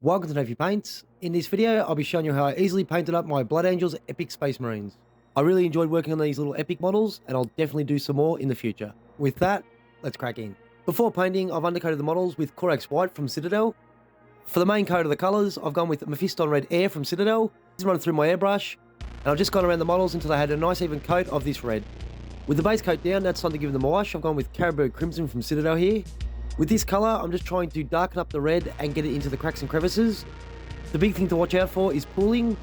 Welcome to Nephi Paints. In this video, I'll be showing you how I easily painted up my Blood Angels Epic Space Marines. I really enjoyed working on these little epic models, and I'll definitely do some more in the future. With that, let's crack in. Before painting, I've undercoated the models with Corax White from Citadel. For the main coat of the colours, I've gone with Mephiston Red Air from Citadel. This is run through my airbrush, and I've just gone around the models until I had a nice even coat of this red. With the base coat down, now it's time to give them a wash. I've gone with Carroburg Crimson from Citadel here. With this colour, I'm just trying to darken up the red and get it into the cracks and crevices. The big thing to watch out for is pooling,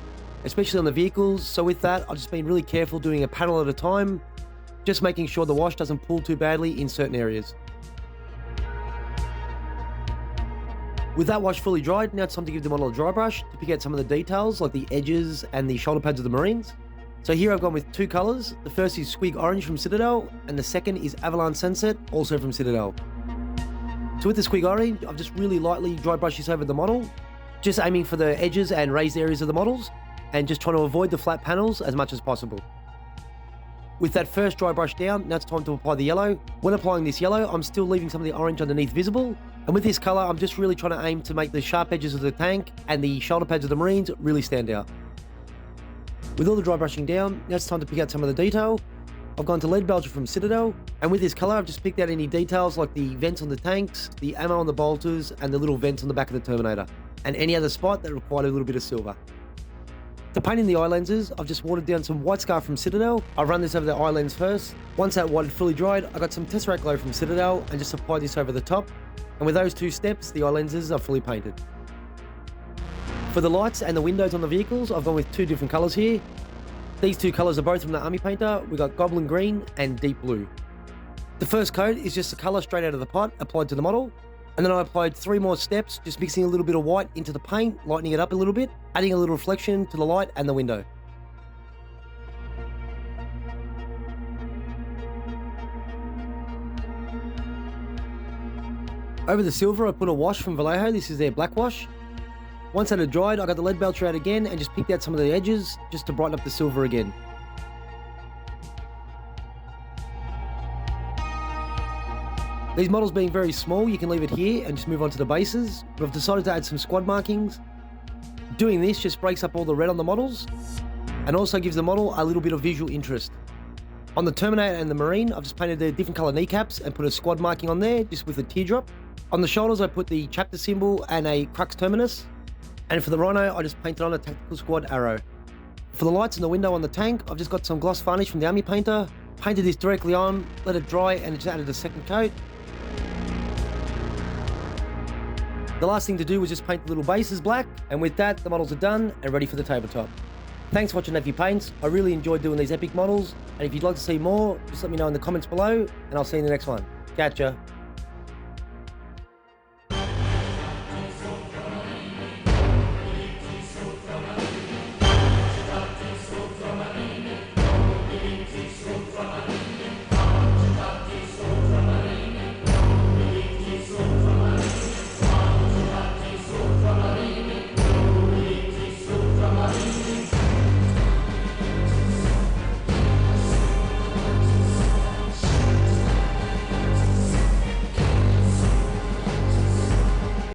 especially on the vehicles. So with that, I've just been really careful doing a panel at a time, just making sure the wash doesn't pool too badly in certain areas. With that wash fully dried, now it's time to give the model a dry brush to pick out some of the details like the edges and the shoulder pads of the Marines. So here I've gone with two colours. The first is Squig Orange from Citadel, and the second is Averland Sunset, also from Citadel. So with the Squig Orange, I've just really lightly dry brushed this over the model, just aiming for the edges and raised areas of the models, and just trying to avoid the flat panels as much as possible. With that first dry brush down, now it's time to apply the yellow. When applying this yellow, I'm still leaving some of the orange underneath visible, and with this colour, I'm just really trying to aim to make the sharp edges of the tank and the shoulder pads of the Marines really stand out. With all the dry brushing down, now it's time to pick out some of the detail. I've gone to Leadbelcher from Citadel, and with this colour I've just picked out any details like the vents on the tanks, the ammo on the bolters, and the little vents on the back of the Terminator, and any other spot that required a little bit of silver. To paint in the eye lenses, I've just watered down some White Scar from Citadel. I'll run this over the eye lens first. Once that white had fully dried, I got some Tesseract Glow from Citadel and just applied this over the top, and with those two steps the eye lenses are fully painted. For the lights and the windows on the vehicles, I've gone with two different colours here. These two colours are both from the Army Painter. We got Goblin Green and Deep Blue. The first coat is just the colour straight out of the pot applied to the model, and then I applied three more steps, just mixing a little bit of white into the paint, lightening it up a little bit, adding a little reflection to the light and the window. Over the silver, I put a wash from Vallejo. This is their black wash. Once that had dried, I got the Leadbelcher out again and just picked out some of the edges just to brighten up the silver again. These models being very small, you can leave it here and just move on to the bases, but I've decided to add some squad markings. Doing this just breaks up all the red on the models and also gives the model a little bit of visual interest. On the Terminator and the Marine, I've just painted the different colour kneecaps and put a squad marking on there just with a teardrop. On the shoulders, I put the chapter symbol and a crux terminus. And for the Rhino, I just painted on a tactical squad arrow. For the lights in the window on the tank, I've just got some gloss varnish from the Army Painter, painted this directly on, let it dry, and just added a second coat. The last thing to do was just paint the little bases black, and with that, the models are done and ready for the tabletop. Thanks for watching Nephi Paints. I really enjoyed doing these epic models, and if you'd like to see more, just let me know in the comments below, and I'll see you in the next one. Catch ya.